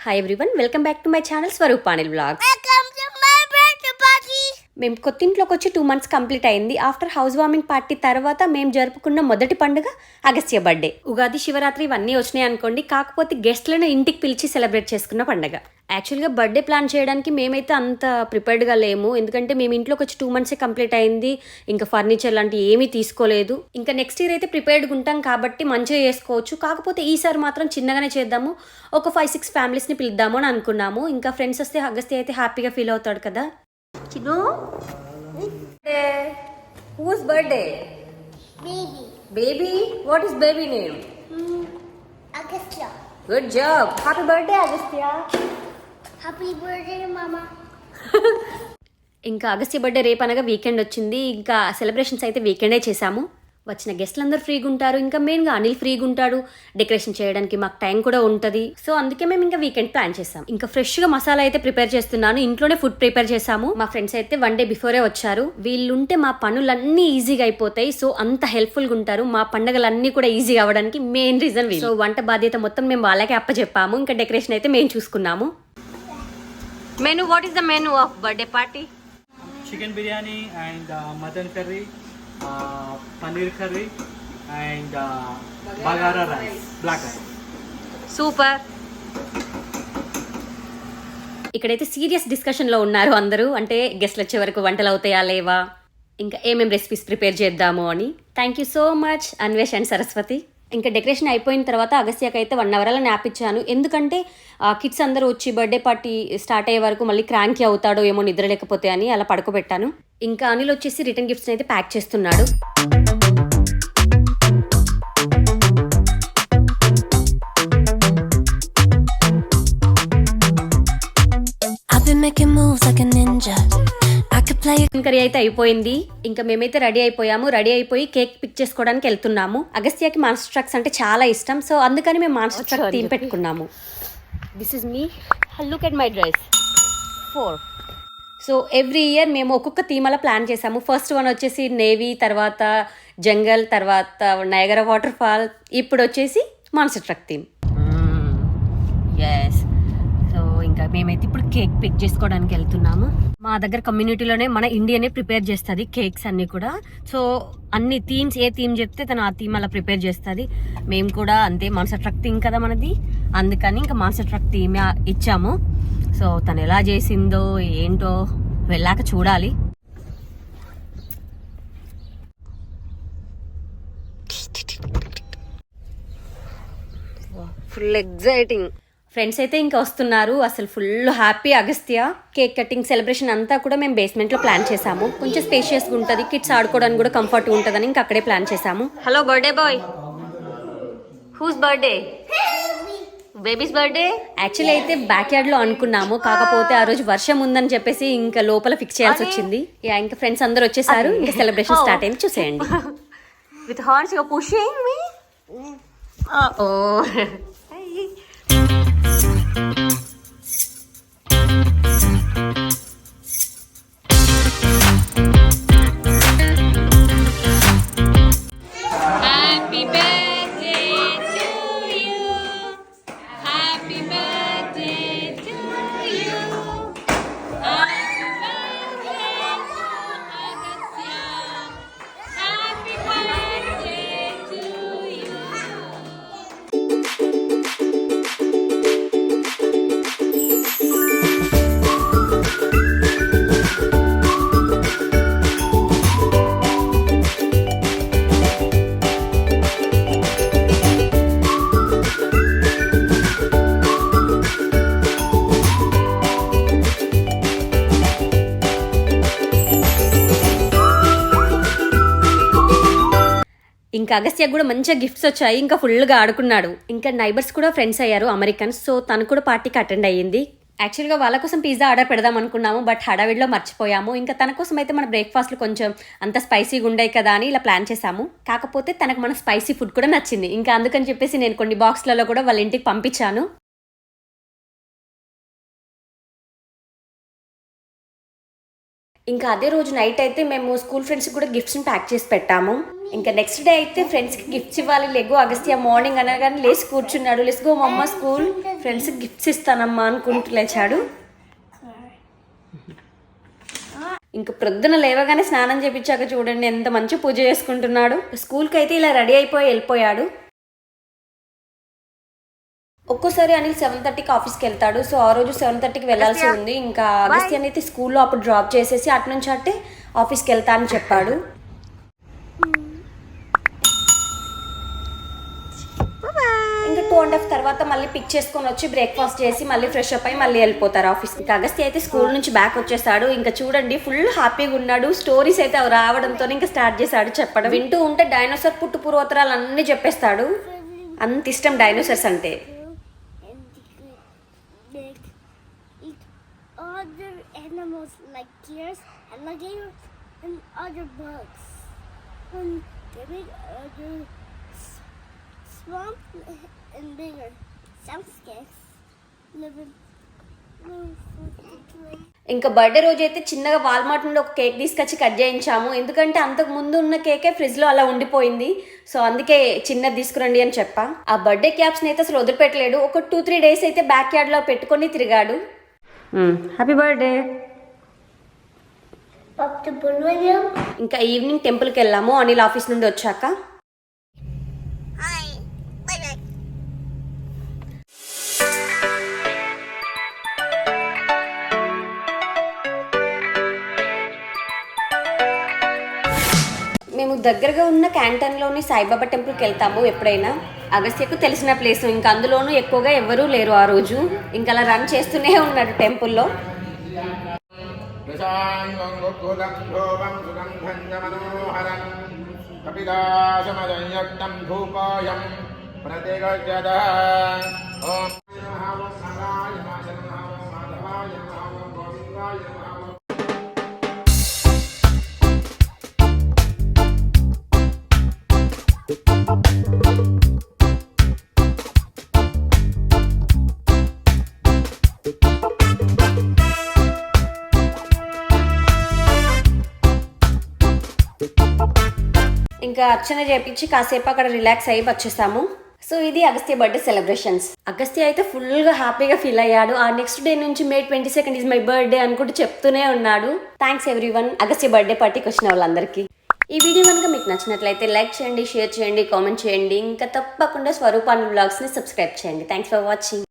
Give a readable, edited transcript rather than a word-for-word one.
Hi everyone, welcome back to my channel Swaroopanil vlogs. Welcome to my birthday party. మేము కొత్తింట్లోకి వచ్చి 2 months complete అయింది. After house warming party తర్వాత మేము జరుపుకున్న మొదటి పండుగ అగస్త్య బర్త్డే. ఉగాది, శివరాత్రి ఇవన్నీ వచ్చినాయి అనుకోండి, కాకపోతే గెస్ట్లను ఇంటికి పిలిచి సెలబ్రేట్ చేసుకున్న పండుగ. యాక్చువల్గా బర్త్డే ప్లాన్ చేయడానికి మేమైతే అంత ప్రిపేర్డ్గా లేము, ఎందుకంటే మేము ఇంట్లోకి వచ్చి 2 months కంప్లీట్ అయింది. ఇంకా ఫర్నిచర్ లాంటివి ఏమీ తీసుకోలేదు. ఇంకా నెక్స్ట్ ఇయర్ అయితే ప్రిపేర్డ్గా ఉంటాం కాబట్టి మంచిగా చేసుకోవచ్చు. కాకపోతే ఈసారి మాత్రం చిన్నగానే చేద్దాము, ఒక 5-6 ఫ్యామిలీస్ని పిలుద్దాము అని అనుకున్నాము. ఇంకా ఫ్రెండ్స్ వస్తే అగస్త్య అయితే హ్యాపీగా ఫీల్ అవుతాడు కదా. చిను, whose birthday? Baby. Baby? What is baby name? Agastya. Good job. Happy birthday, Agastya. Happy birthday, Mama. ఇంకా అగస్త్య బర్త్డే రేపు అనగా వీకెండ్ వచ్చింది. ఇంకా సెలబ్రేషన్స్ అయితే వీకెండే చేసాము. వచ్చిన గెస్ట్లు అందరూ ఫ్రీగా ఉంటారు. ఇంకా మెయిన్గా అనిల్ ఫ్రీగా ఉంటాడు. డెకరేషన్ చేయడానికి మాకు టైం కూడా ఉంటుంది. సో అందుకే మేము ఇంకా వీకెండ్ ప్లాన్ చేసాం. ఇంకా ఫ్రెష్గా మసాలా అయితే ప్రిపేర్ చేస్తున్నాను. ఇంట్లోనే ఫుడ్ ప్రిపేర్ చేసాము. మా ఫ్రెండ్స్ అయితే 1 day బిఫోరే వచ్చారు. వీళ్ళుంటే మా పనులన్నీ ఈజీగా అయిపోతాయి. సో అంత హెల్ప్ఫుల్గా ఉంటారు. మా పండుగలన్నీ కూడా ఈజీగా అవ్వడానికి మెయిన్ రీజన్ వీళ్ళు. సో వంట బాధ్యత మొత్తం మేము వాళ్ళకే అప్పచెప్పాము. ఇంకా డెకరేషన్ అయితే మేము చూసుకున్నాము. Menu, what is the menu of birthday party? Chicken biryani and mutton curry, paneer curry and bagara rice, black rice. Super. ఇక్కడైతే సీరియస్ డిస్కషన్లో ఉన్నారు అందరూ. అంటే గెస్ట్లు వచ్చే వరకు వంటలు అవుతాయా లేవా, ఇంకా ఏమేమి రెసిపీస్ ప్రిపేర్ చేద్దాము అని. Thank you so much Anvesh and Saraswati. ఇంకా డెకరేషన్ అయిపోయిన తర్వాత అగస్త్యకి అయితే 1 hour అలా న్యాప్ ఇచ్చాను. ఎందుకంటే కిడ్స్ అందరూ వచ్చి బర్త్డే పార్టీ స్టార్ట్ అయ్యే వరకు మళ్ళీ క్రాంకీ అవుతాడో ఏమో నిద్ర లేకపోతే అని అలా పడుకోబెట్టాను. ఇంకా అనిల్ వచ్చేసి రిటర్న్ గిఫ్ట్స్ అయితే ప్యాక్ చేస్తున్నాడు. కర్రీ అయితే అయిపోయింది. ఇంకా మేమైతే రెడీ అయిపోయాము. రెడీ అయిపోయి కేక్ పిక్ చేసుకోవడానికి వెళ్తున్నాము. అగస్త్యకి మాన్స్టర్ ట్రక్స్ అంటే చాలా ఇష్టం. సో అందుకని మేము మాన్స్టర్ ట్రక్ థీమ్ పెట్టుకున్నాము. This is me, look at my dress 4. So every year మేము ఒక్కొక్క థీమ్ అలా ప్లాన్ చేసాము. ఫస్ట్ వన్ వచ్చేసి నేవీ, తర్వాత జంగల్, తర్వాత నయగరా వాటర్ ఫాల్, ఇప్పుడు వచ్చేసి monster truck theme. Yes. So ఇంకా మేమైతే ఇప్పుడు కేక్ పిక్ చేసుకోవడానికి వెళ్తున్నాము. మా దగ్గర కమ్యూనిటీలోనే మన ఇండియానే ప్రిపేర్ చేస్తుంది కేక్స్ అన్నీ కూడా. సో అన్ని థీమ్స్, ఏ థీమ్ చెప్తే తను ఆ థీమ్ అలా ప్రిపేర్ చేస్తుంది. మేము కూడా అంతే, మాన్స్టర్ ట్రక్ థీమ్ కదా మనది, అందుకని ఇంకా మాన్స్టర్ ట్రక్ థీమ్ ఇచ్చాము. సో తను ఎలా చేసిందో ఏంటో వెళ్ళాక చూడాలి. Full exciting. ఫ్రెండ్స్ అయితే ఇంకా వస్తున్నారు. అసలు full happy Agastya. Cake cutting celebration అంతా కూడా మేము బేస్మెంట్లో ప్లాన్ చేసాము. కొంచెం స్పేషియస్గా ఉంటుంది, కిడ్స్ ఆడుకోవడానికి కూడా కంఫర్ట్గా ఉంటుందని ఇంకా అక్కడే ప్లాన్ చేసాము. Hello birthday boy, whose birthday? Baby's birthday. Actually అయితే బ్యాక్ యార్డ్లో అనుకున్నాము, కాకపోతే ఆ రోజు వర్షం ఉందని చెప్పేసి ఇంకా లోపల ఫిక్స్ చేయాల్సి వచ్చింది. ఇంకా ఫ్రెండ్స్ అందరు వచ్చేసారు. ఇంకా సెలబ్రేషన్ స్టార్ట్ అయింది, చూసేయండి. With horns you are pushing me. ఓ ఇంకా అగస్త్య కూడా మంచిగా గిఫ్ట్స్ వచ్చాయి. ఇంకా ఫుల్గా ఆడుకున్నాడు. ఇంకా నైబర్స్ కూడా ఫ్రెండ్స్ అయ్యారు, అమెరికన్స్. సో తను కూడా పార్టీకి అటెండ్ అయ్యింది. యాక్చువల్గా వాళ్ళ కోసం పిజ్జా ఆర్డర్ పెడదాం అనుకున్నాము, బట్ హడావిడిలో మర్చిపోయాము. ఇంకా తన కోసం అయితే మన బ్రేక్ఫాస్ట్లు కొంచెం అంత స్పైసీగా ఉండాయి కదా అని ఇలా ప్లాన్ చేసాము. కాకపోతే తనకు మన స్పైసీ ఫుడ్ కూడా నచ్చింది. ఇంకా అందుకని చెప్పేసి నేను కొన్ని బాక్స్లలో కూడా వాళ్ళ ఇంటికి పంపించాను. ఇంకా అదే రోజు నైట్ అయితే మేము స్కూల్ ఫ్రెండ్స్కి కూడా గిఫ్ట్స్ని ప్యాక్ చేసి పెట్టాము. ఇంకా నెక్స్ట్ డే అయితే ఫ్రెండ్స్కి గిఫ్ట్స్ ఇవ్వాలి. లెగో అగస్త్య మార్నింగ్ అనగానే లేచి కూర్చున్నాడు. లెట్స్ గో మమ్మ స్కూల్, ఫ్రెండ్స్కి గిఫ్ట్స్ ఇస్తానమ్మా అనుకుంటూ లేచాడు. ఇంకా ప్రొద్దున లేవగానే స్నానం చేపించాక చూడండి ఎంత మంచి పూజ చేసుకుంటున్నాడు. స్కూల్కి అయితే ఇలా రెడీ అయిపోయి వెళ్ళిపోయాడు. ఒక్కోసారి అనిల్ 7:30కి ఆఫీస్కి వెళ్తాడు. సో ఆ రోజు 7:30కి వెళ్ళాల్సి ఉంది. ఇంకా అగస్త్యాన్ని అయితే స్కూల్లో అప్పుడు డ్రాప్ చేసేసి అటు నుంచి అట్టే ఆఫీస్కి వెళ్తా అని చెప్పాడు. ఇంకా 2.5 తర్వాత మళ్ళీ పిక్ చేసుకొని వచ్చి బ్రేక్ఫాస్ట్ చేసి మళ్ళీ ఫ్రెష్ అప్ అయ్యి మళ్ళీ వెళ్ళిపోతారు ఆఫీస్కి. ఇంకా అగస్త్య అయితే స్కూల్ నుంచి బ్యాక్ వచ్చేసాడు. ఇంకా చూడండి ఫుల్ హ్యాపీగా ఉన్నాడు. స్టోరీస్ అయితే అవి రావడంతో ఇంకా స్టార్ట్ చేశాడు చెప్పడం. వింటూ ఉంటే డైనోసార్ పుట్టు పూర్వోత్తరాలు అన్నీ చెప్పేస్తాడు. అంత ఇష్టం డైనోసార్స్ అంటే. Other animals like deers, alligators, and other bugs. And they make other swamp and bigger. Some snakes live in. ఇంకా బర్త్డే రోజు అయితే చిన్నగా వాల్మార్ట్ నుండి ఒక కేక్ తీసుకొచ్చి కట్ చేయించాము. ఎందుకంటే అంతకు ముందు ఉన్న కేకే ఫ్రిడ్జ్ లో అలా ఉండిపోయింది. సో అందుకే చిన్నది తీసుకురండి అని చెప్పా. ఆ బర్త్డే క్యాప్స్ని అయితే అసలు వదిలిపెట్టలేడు. ఒక 2-3 డేస్ అయితే బ్యాక్ యార్డ్ లో పెట్టుకొని తిరిగాడు. Happy birthday. ఇంకా ఈవినింగ్ టెంపుల్కి వెళ్ళాము అనిల్ ఆఫీస్ నుండి వచ్చాక. Hi. Bye bye. మేము దగ్గరగా ఉన్న క్యాంటన్లోని సాయిబాబా టెంపుల్కి వెళ్తాము ఎప్పుడైనా. అగస్త్యకు తెలిసిన ప్లేస్. ఇంకా అందులోనూ ఎక్కువగా ఎవరూ లేరు ఆ రోజు. ఇంకా అలా రన్ చేస్తూనే ఉన్నాడు టెంపుల్లో. ఇంకా అర్చన చేపించి కాసేపు అక్కడ రిలాక్స్ అయ్యి వచ్చేసాము. సో ఇది అగస్త్య బర్త్డే సెలబ్రేషన్స్. అగస్త్య అయితే ఫుల్గా హ్యాపీగా ఫీల్ అయ్యాడు. ఆ నెక్స్ట్ డే నుంచి May 22 ఇస్ మై బర్త్డే అనుకుంటూ చెప్తూనే ఉన్నాడు. థ్యాంక్స్ ఎవ్రీవన్ అగస్త్య బర్త్డే పార్టీకి వచ్చిన వాళ్ళందరికీ. ఈ వీడియో కనుక మీకు నచ్చినట్లయితే లైక్ చేయండి, షేర్ చేయండి, కామెంట్ చేయండి. ఇంకా తప్పకుండా స్వరూపాన్ని వ్లాగ్స్ని సబ్స్క్రైబ్ చేయండి. Thanks for watching.